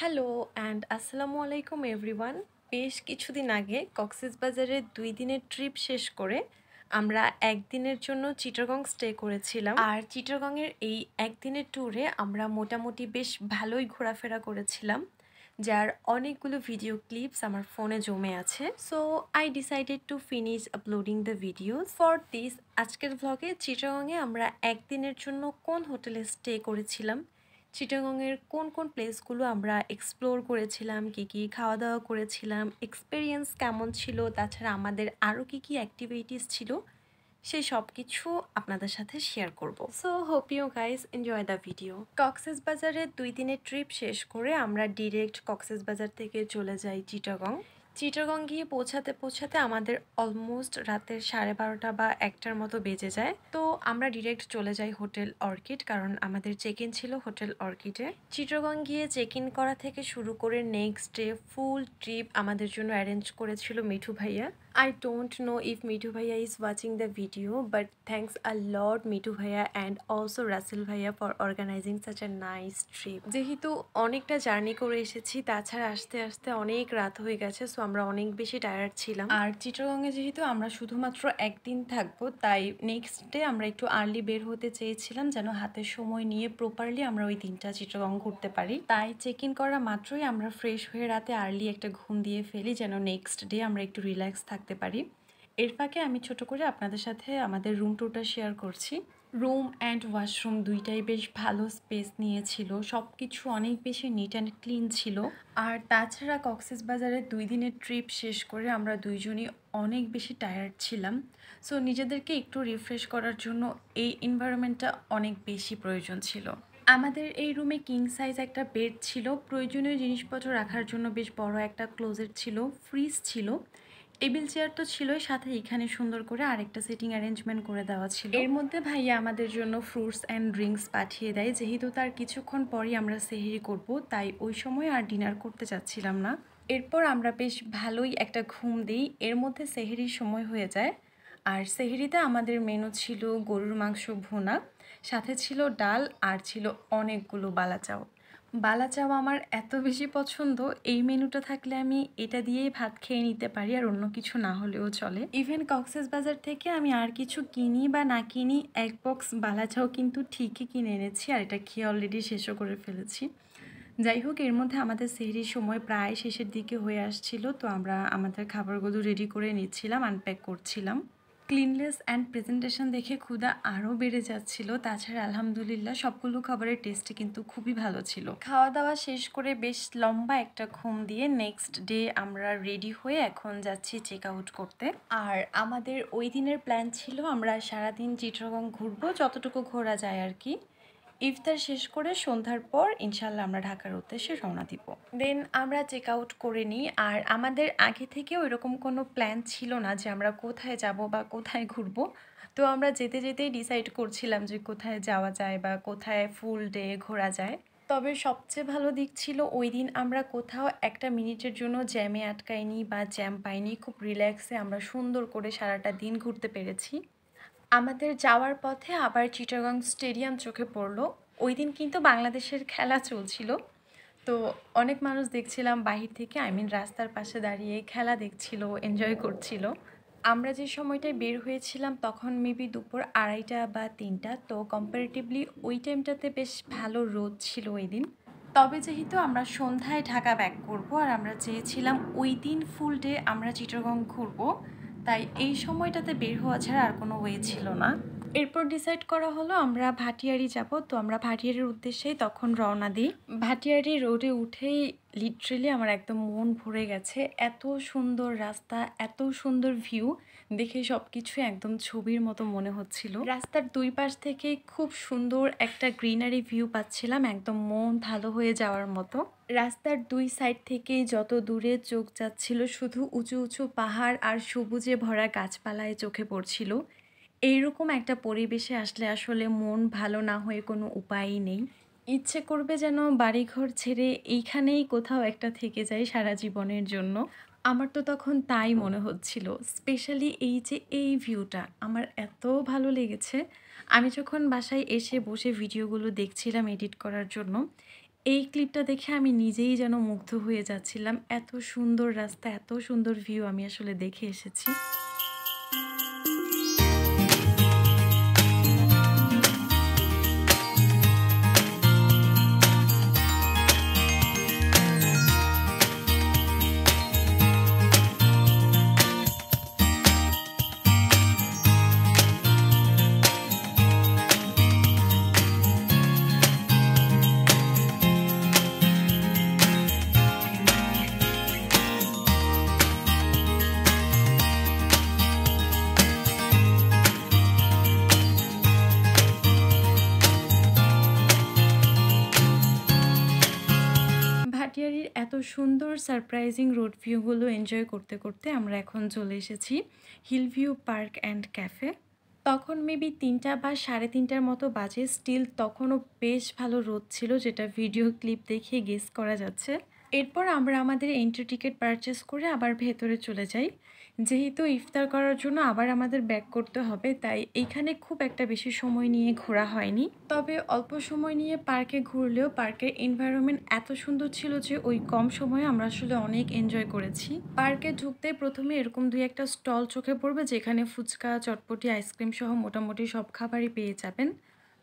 Hello and আসসালামু আলাইকুম everyone. বেশ কিছুদিন আগে কক্সবাজারের ২ দিনের ট্রিপ শেষ করে আমরা একদিনের জন্য চিটাগং স্টে করেছিলাম। আর চিটাগংয়ের এই একদিনের ট্যুরে আমরা মোটামুটি বেশ ভালোই ঘোরাফেরা করেছিলাম, যার অনেকগুলো ভিডিও ক্লিপস আমার ফোনে জমে আছে। So I decided to finish uploading the videos for this. আজকের ভ্লগে চিটাগংয়ে আমরা একদিনের জন্য কোন হোটেলে স্টে করেছিলাম, চিটাগংয়ের কোন কোন প্লেসগুলো আমরা এক্সপ্লোর করেছিলাম, কী কী খাওয়া দাওয়া করেছিলাম, এক্সপিরিয়েন্স কেমন ছিল, তাছাড়া আমাদের আরও কী কী অ্যাক্টিভিটিস ছিল, সেই সব কিছু আপনাদের সাথে শেয়ার করব। So hope you guys enjoy the video. কক্সবাজারের ২ দিনের ট্রিপ শেষ করে আমরা ডিরেক্ট কক্সবাজার থেকে চলে যাই চিটাগং। চিটাগং গিয়ে পৌঁছাতে পৌঁছাতে আমাদের অলমোস্ট রাতের 12:30 বা 1টার মতো বেজে যায়। তো আমরা ডিরেক্ট চলে যাই হোটেল অর্কিড, কারণ আমাদের চেক ইন ছিল হোটেল অর্কিডে। চিটাগং গিয়ে চেক ইন করা থেকে শুরু করে নেক্সট ডে ফুল ট্রিপ আমাদের জন্য অ্যারেঞ্জ করেছিল মিঠু ভাইয়া। I don't know if Mitu Bhaiya is watching the video, but thanks a lot Mitu Bhaiya and also Russell Bhaiya for organizing such a nice trip. যেহেতু অনেকটা জার্নি করে এসেছি, তাছাড়া আস্তে আস্তে অনেক রাত হয়ে গেছে, সো আমরা অনেক বেশি টায়ার্ড ছিলাম। আর চিটাগংয়ে যেহেতু আমরা শুধুমাত্র একদিন থাকবো, তাই নেক্সট ডে আমরা একটু আর্লি বের হতে চেয়েছিলাম, যেন হাতে সময় নিয়ে প্রপারলি আমরা ওই দিনটা চিটাগং ঘুরতে পারি। তাই চেক ইন করা মাত্রই আমরা ফ্রেশ হয়ে রাতে আর্লি একটা ঘুম দিয়ে ফেলি, যেন নেক্সট ডে আমরা একটু রিল্যাক্স থাকতে পারি। এর ফাঁকে আমি ছোট করে আপনাদের সাথে আমাদের রুম টুরটা শেয়ার করছি। রুম অ্যান্ড ওয়াশরুম দুইটাই বেশ ভালো স্পেস নিয়েছিল, সব কিছু অনেক বেশি নিট অ্যান্ড ক্লিন ছিল। আর তাছাড়া কক্সবাজারের ২ দিনের ট্রিপ শেষ করে আমরা দুইজনই অনেক বেশি টায়ার্ড ছিলাম। সো নিজেদেরকে একটু রিফ্রেশ করার জন্য এই এনভায়রনমেন্টটা অনেক বেশি প্রয়োজন ছিল। আমাদের এই রুমে কিং সাইজ একটা বেড ছিল, প্রয়োজনীয় জিনিসপত্র রাখার জন্য বেশ বড় একটা ক্লোজেট ছিল, ফ্রিজ ছিল, টেবিল চেয়ার তো ছিলই, সাথে এখানে সুন্দর করে আরেকটা সিটিং অ্যারেঞ্জমেন্ট করে দেওয়া ছিল। এর মধ্যে ভাইয়া আমাদের জন্য ফ্রুটস অ্যান্ড ড্রিঙ্কস পাঠিয়ে দেয়, যেহেতু তার কিছুক্ষণ পরই আমরা সেহরি করব, তাই ওই সময় আর ডিনার করতে চাচ্ছিলাম না। এরপর আমরা বেশ ভালোই একটা ঘুম দিই, এর মধ্যে সেহরির সময় হয়ে যায়। আর সেহরিতে আমাদের মেনু ছিল গরুর মাংস ভুনা, সাথে ছিল ডাল, আর ছিল অনেকগুলো বালাচাও। বালাচাও আমার এত বেশি পছন্দ, এই মেনুটা থাকলে আমি এটা দিয়েই ভাত খেয়ে নিতে পারি, আর অন্য কিছু না হলেও চলে। ইভেন কক্সবাজার থেকে আমি আর কিছু কিনি বা না কিনি, এক বক্স বালাচাও কিন্তু ঠিকই কিনে এনেছি, আর এটা খেয়ে অলরেডি শেষও করে ফেলেছি। যাই হোক, এর মধ্যে আমাদের সেহরির সময় প্রায় শেষের দিকে হয়ে আসছিল, তো আমরা আমাদের খাবারগুলো রেডি করে নিচ্ছিলাম, আনপ্যাক করছিলাম। ক্লিননেস অ্যান্ড প্রেজেন্টেশন দেখে ক্ষুধা আরও বেড়ে যাচ্ছিল। তাছাড়া আলহামদুলিল্লাহ সবগুলো খাবারের টেস্টই কিন্তু খুবই ভালো ছিল। খাওয়া দাওয়া শেষ করে বেশ লম্বা একটা ঘুম দিয়ে নেক্সট ডে আমরা রেডি হয়ে এখন যাচ্ছি চেক আউট করতে। আর আমাদের ওই দিনের প্ল্যান ছিল আমরা সারাদিন চিটাগং ঘুরবো, যতটুকু ঘোরা যায় আর কি। ইফতার শেষ করে সন্ধ্যার পর ইনশাল্লাহ আমরা ঢাকার উদ্দেশ্যে রওনা দিব। দেন আমরা চেক আউট করে নিই। আর আমাদের আগে থেকে ওইরকম কোনো প্ল্যান ছিল না যে আমরা কোথায় যাব বা কোথায় ঘুরবো। তো আমরা যেতে যেতেই ডিসাইড করছিলাম যে কোথায় যাওয়া যায় বা কোথায় ফুল ডে ঘোরা যায়। তবে সবচেয়ে ভালো দিক ছিল ওই দিন আমরা কোথাও একটা মিনিটের জন্য জ্যামে আটকাইনি বা জ্যাম পাইনি, খুব রিল্যাক্সে আমরা সুন্দর করে সারাটা দিন ঘুরতে পেরেছি। আমাদের যাওয়ার পথে আবার চিটাগং স্টেডিয়াম চোখে পড়লো। ওই দিন কিন্তু বাংলাদেশের খেলা চলছিল, তো অনেক মানুষ দেখছিলাম বাহির থেকে, রাস্তার পাশে দাঁড়িয়ে খেলা দেখছিল, এনজয় করছিল। আমরা যে সময়টায় বের হয়েছিলাম তখন মেবি দুপুর 2:30 বা 3টা, তো কম্পারেটিভলি ওই টাইমটাতে বেশ ভালো রোদ ছিল ওই দিন। তবে যেহেতু আমরা সন্ধ্যায় ঢাকা ব্যাক করব, আর আমরা চেয়েছিলাম ওই দিন ফুল ডে আমরা চিটাগং ঘুরবো, তাই এই সময়টাতে বের হওয়া ছাড়া আর কোনো ওয়ে ছিল না। এরপর ডিসাইড করা হলো আমরা ভাটিয়ারি যাব, তো আমরা ভাটিয়ারির উদ্দেশ্যেই তখন রওনা দিই। ভাটিয়ারি রোডে উঠেই লিটারেলি আমার একদম মন ভরে গেছে, এত সুন্দর রাস্তা, এত সুন্দর ভিউ, দেখে সব কিছু একদম ছবির মতো মনে হচ্ছিল। রাস্তার দুই পাশ থেকে খুব সুন্দর একটা গ্রিনারি ভিউ পাচ্ছিলাম, একদম মন ভালো হয়ে যাওয়ার মতো। রাস্তার দুই সাইড থেকে যত দূরে চোখ যাচ্ছিল শুধু উঁচু উঁচু পাহাড় আর সবুজে ভরা গাছপালায় চোখে পড়ছিল। এইরকম একটা পরিবেশে আসলে আসলে মন ভালো না হয়ে কোনো উপায়ই নেই। ইচ্ছে করবে যেন বাড়িঘর ছেড়ে এইখানেই কোথাও একটা থেকে যাই সারা জীবনের জন্য। আমার তো তখন তাই মনে হচ্ছিল। স্পেশালি এই যে এই ভিউটা আমার এত ভালো লেগেছে। আমি যখন বাসায় এসে বসে ভিডিওগুলো দেখছিলাম এডিট করার জন্য, এই ক্লিপটা দেখে আমি নিজেই যেন মুগ্ধ হয়ে যাচ্ছিলাম। এত সুন্দর রাস্তা, এত সুন্দর ভিউ আমি আসলে দেখে এসেছি। ভাটিয়ারির এত সুন্দর সারপ্রাইজিং রোড ভিউগুলো এনজয় করতে করতে আমরা এখন চলে এসেছি hill view park and cafe. তখন মেবি ৩টা বা ৩:৩০টার মতো বাজে, স্টিল তখনও বেশ ভালো রোদ ছিল, যেটা ভিডিও ক্লিপ দেখে গেস করা যাচ্ছে। এরপর আমরা আমাদের এন্ট্রি টিকিট পারচেস করে আবার ভেতরে চলে যাই। যেহেতু ইফতার করার জন্য আবার আমাদের ব্যাক করতে হবে, তাই এইখানে খুব একটা বেশি সময় নিয়ে ঘোরা হয়নি। তবে অল্প সময় নিয়ে পার্কে ঘুরলেও পার্কের এনভায়রনমেন্ট এত সুন্দর ছিল যে ওই কম সময়ে আমরা আসলে অনেক এনজয় করেছি। পার্কে ঢুকতে প্রথমে এরকম ২-১টা স্টল চোখে পড়বে, যেখানে ফুচকা, চটপটি, আইসক্রিম সহ মোটামুটি সব খাবারই পেয়ে যাবেন।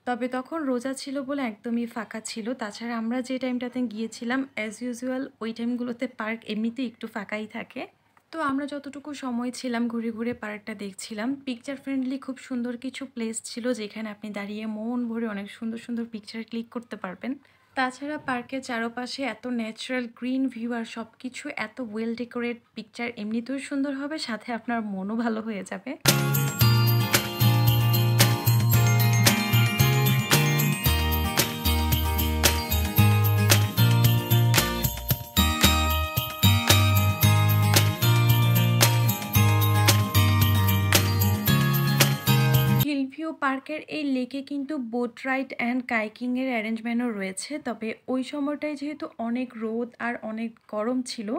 তবে তখন রোজা ছিল বলে একদমই ফাঁকা ছিল। তাছাড়া আমরা যে টাইমটাতে গিয়েছিলাম অ্যাজ ইউজুয়াল ওই টাইমগুলোতে পার্ক এমনিতেই একটু ফাঁকাই থাকে। তো আমরা যতটুকু সময় ছিলাম ঘুরে ঘুরে পার্কটা দেখছিলাম। পিকচার ফ্রেন্ডলি খুব সুন্দর কিছু প্লেস ছিল, যেখানে আপনি দাঁড়িয়ে মন ভরে অনেক সুন্দর সুন্দর পিকচার ক্লিক করতে পারবেন। তাছাড়া পার্কের চারপাশে এত ন্যাচারাল গ্রিন ভিউ আর সব কিছু এত ওয়েল ডেকোরেট, পিকচার এমনিতেও সুন্দর হবে, সাথে আপনার মনও ভালো হয়ে যাবে। হিলভিউ পার্কের এই লেকে কিন্তু বোট রাইড অ্যান্ড কাইকিংয়ের অ্যারেঞ্জমেন্টও রয়েছে। তবে ওই সময়টায় যেহেতু অনেক রোদ আর অনেক গরম ছিল,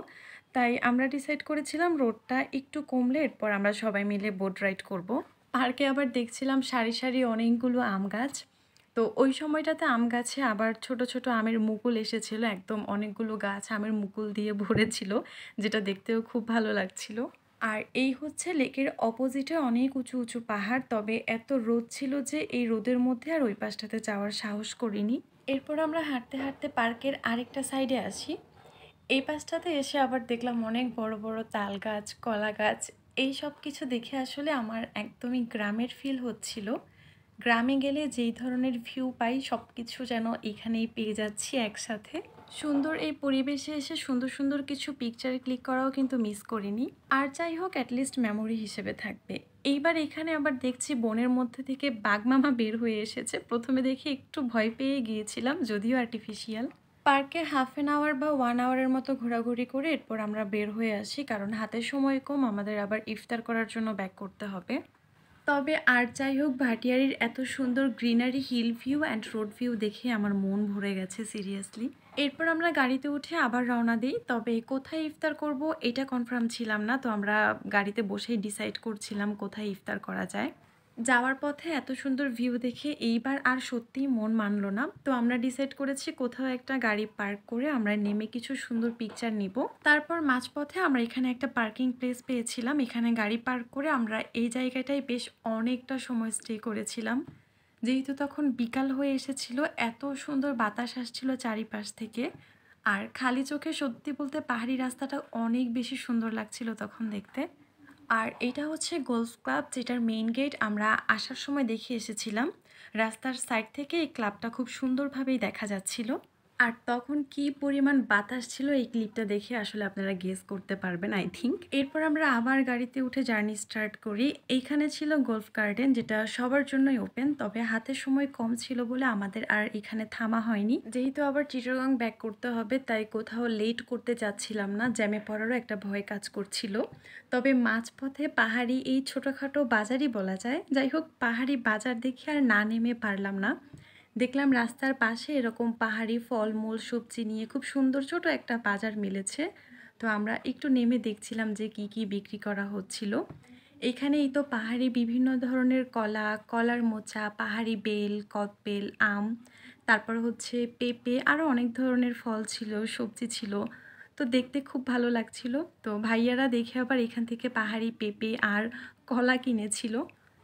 তাই আমরা ডিসাইড করেছিলাম রোদটা একটু কমলে এরপর আমরা সবাই মিলে বোট রাইড করব। পার্কে আবার দেখছিলাম সারি সারি অনেকগুলো আম গাছ। তো ওই সময়টাতে আম গাছে আবার ছোট ছোট আমের মুকুল এসেছিল, একদম অনেকগুলো গাছ আমের মুকুল দিয়ে ভরেছিল, যেটা দেখতেও খুব ভালো লাগছিল। আর এই হচ্ছে লেকের অপোজিটে অনেক উঁচু উঁচু পাহাড়। তবে এত রোদ ছিল যে এই রোদের মধ্যে আর ওই পাশটাতে যাওয়ার সাহস করিনি। এরপর আমরা হাঁটতে হাঁটতে পার্কের আরেকটা সাইডে আসি। এই পাশটাতে এসে আবার দেখলাম অনেক বড় বড় তাল গাছ, কলা গাছ। এই সব কিছু দেখে আসলে আমার একদমই গ্রামের ফিল হচ্ছিল। গ্রামে গেলে যেই ধরনের ভিউ পাই সব কিছু যেন এখানেই পেয়ে যাচ্ছি একসাথে। সুন্দর এই পরিবেশে এসে সুন্দর সুন্দর কিছু পিকচারে ক্লিক করাও কিন্তু মিস করিনি। আর যাই হোক, অ্যাটলিস্ট মেমোরি হিসেবে থাকবে। এইবার এখানে আবার দেখছি বনের মধ্যে থেকে বাঘমামা বের হয়ে এসেছে। প্রথমে দেখে একটু ভয় পেয়ে গিয়েছিলাম, যদিও আর্টিফিশিয়াল। পার্কে হাফ অ্যান আওয়ার বা 1 আওয়ারের মতো ঘোরাঘুরি করে এরপর আমরা বের হয়ে আসি, কারণ হাতে সময় কম, আমাদের আবার ইফতার করার জন্য ব্যাক করতে হবে। তবে আর যাই হোক, ভাটিয়ারির এত সুন্দর greenery, hill view and road view দেখে আমার মন ভরে গেছে সিরিয়াসলি। এরপর আমরা গাড়িতে উঠে আবার রওনা দিই। তবে কোথায় ইফতার করব এটা কনফার্ম ছিলাম না, তো আমরা গাড়িতে বসেই ডিসাইড করছিলাম কোথায় ইফতার করা যায়। যাওয়ার পথে এত সুন্দর ভিউ দেখে এইবার আর সত্যিই মন মানল না। তো আমরা ডিসাইড করেছি কোথাও একটা গাড়ি পার্ক করে আমরা নেমে কিছু সুন্দর পিকচার নিব। তারপর মাঝপথে আমরা এখানে একটা পার্কিং প্লেস পেয়েছিলাম, এখানে গাড়ি পার্ক করে আমরা এই জায়গাটায় বেশ অনেকটা সময় স্টে করেছিলাম। যেহেতু তখন বিকাল হয়ে এসেছিল, এত সুন্দর বাতাস আসছিল চারিপাশ থেকে। আর খালি চোখে সত্যি বলতে পাহাড়ি রাস্তাটা অনেক বেশি সুন্দর লাগছিল তখন দেখতে। আর এটা হচ্ছে গোলফ ক্লাব, যেটার মেইন গেট আমরা আসার সময় দেখে এসেছিলাম। রাস্তার সাইড থেকে এই ক্লাবটা খুব সুন্দরভাবেই দেখা যাচ্ছিল। আর তখন কি পরিমাণ বাতাস ছিল এই ক্লিপটা দেখে আসলে আপনারা গেস করতে পারবেন আই থিঙ্ক। এরপর আমরা আবার গাড়িতে উঠে জার্নি স্টার্ট করি। এইখানে ছিল গলফ গার্ডেন, যেটা সবার জন্যই ওপেন। তবে হাতে সময় কম ছিল বলে আমাদের আর এখানে থামা হয়নি। যেহেতু আবার চিটাগং ব্যাক করতে হবে, তাই কোথাও লেট করতে চাচ্ছিলাম না, জ্যামে পড়ারও একটা ভয় কাজ করছিল। তবে মাঝপথে পাহাড়ি এই ছোটোখাটো বাজারই বলা যায়, যাই হোক, পাহাড়ি বাজার দেখে আর না নেমে পারলাম না। দেখলাম রাস্তার পাশে এরকম পাহাড়ি ফলমূল সবজি নিয়ে খুব সুন্দর ছোট একটা বাজার মিলেছে। তো আমরা একটু নেমে দেখছিলাম যে কি কি বিক্রি করা হচ্ছিল। এখানেই তো পাহাড়ি বিভিন্ন ধরনের কলা, কলার মোচা, পাহাড়ি বেল, কদবেল, আম, তারপর হচ্ছে পেঁপে, আরও অনেক ধরনের ফল ছিল, সবজি ছিল। তো দেখতে খুব ভালো লাগছিল। তো ভাইয়ারা দেখে আবার এখান থেকে পাহাড়ি পেঁপে আর কলা কিনেছিল।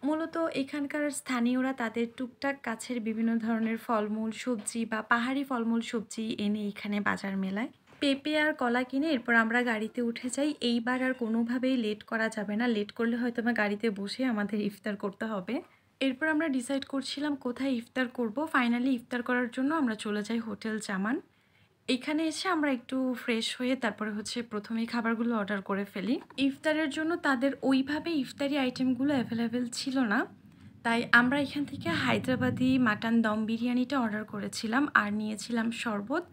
মূলত এখানকার স্থানীয়রা তাদের টুকটাক গাছের বিভিন্ন ধরনের ফলমূল, সবজি বা পাহাড়ি ফলমূল সবজি এনে এখানে বাজার মেলায়। পেঁপে আর কলা কিনে এরপর আমরা গাড়িতে উঠে যাই। এইবার আর কোনোভাবেই লেট করা যাবে না। লেট করলে হয়তো বা গাড়িতে বসে আমাদের ইফতার করতে হবে। এরপর আমরা ডিসাইড করছিলাম কোথায় ইফতার করব। ফাইনালি ইফতার করার জন্য আমরা চলে যাই হোটেল জামান। এখানে এসে আমরা একটু ফ্রেশ হয়ে তারপরে হচ্ছে প্রথমেই খাবারগুলো অর্ডার করে ফেলি। ইফতারের জন্য তাদের ওইভাবে ইফতারি আইটেমগুলো অ্যাভেলেবেল ছিল না, তাই আমরা এখান থেকে হায়দ্রাবাদি মাটন দম বিরিয়ানিটা অর্ডার করেছিলাম আর নিয়েছিলাম শরবত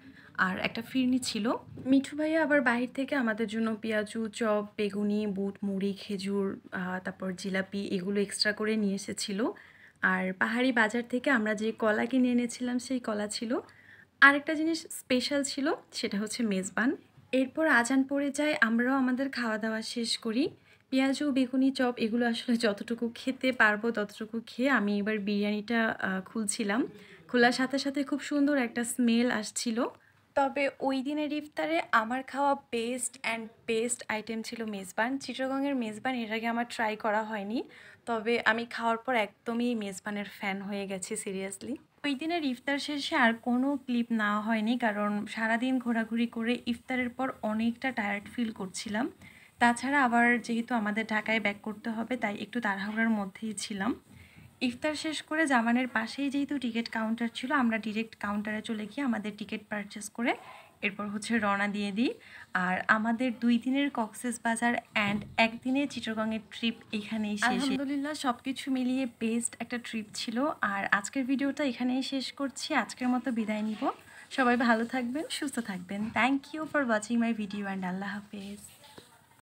আর একটা ফিরনি ছিল। মিঠু ভাইয়া আবার বাহির থেকে আমাদের জন্য পেঁয়াজু, চপ, বেগুনি, বুট, মুড়ি, খেজুর, তারপর জিলাপি এগুলো এক্সট্রা করে নিয়ে এসেছিলো। আর পাহাড়ি বাজার থেকে আমরা যে কলা কিনে এনেছিলাম সেই কলা ছিল। আরেকটা জিনিস স্পেশাল ছিল, সেটা হচ্ছে মেজবান। এরপর আজান পড়ে যায়, আমরাও আমাদের খাওয়া দাওয়া শেষ করি। পেঁয়াজু, বেগুনি, চপ এগুলো আসলে যতটুকু খেতে পারবো ততটুকু খেয়ে আমি এবার বিরিয়ানিটা খুলছিলাম। খোলার সাথে সাথে খুব সুন্দর একটা স্মেল আসছিল। তবে ওই দিনের ইফতারে আমার খাওয়া বেস্ট আইটেম ছিল মেজবান। চিটাগংয়ের মেজবান এর আগে আমার ট্রাই করা হয়নি, তবে আমি খাওয়ার পর একদমই মেজবানের ফ্যান হয়ে গেছি সিরিয়াসলি। ওই দিনের ইফতার শেষে আর কোনো ক্লিপ নেওয়া হয়নি, কারণ সারাদিন ঘোরাঘুরি করে ইফতারের পর অনেকটা টায়ার্ড ফিল করছিলাম। তাছাড়া আবার যেহেতু আমাদের ঢাকায় ব্যাক করতে হবে, তাই একটু তাড়াহুড়োর মধ্যেই ছিলাম। ইফতার শেষ করে জামানের পাশেই যেহেতু টিকিট কাউন্টার ছিল, আমরা ডিরেক্ট কাউন্টারে চলে গিয়ে আমাদের টিকিট পারচেস করে এরপর হচ্ছে রওনা দিয়ে দিই। আর আমাদের 2 দিনের কক্সবাজার অ্যান্ড 1 দিনের চিটাগংয়ের ট্রিপ এখানেই শেষ। আলহামদুলিল্লাহ সব কিছু মিলিয়ে বেস্ট একটা ট্রিপ ছিল। আর আজকের ভিডিওটা এখানেই শেষ করছি। আজকের মতো বিদায় নিব। সবাই ভালো থাকবেন, সুস্থ থাকবেন। Thank you for watching my video and আল্লাহ হাফেজ।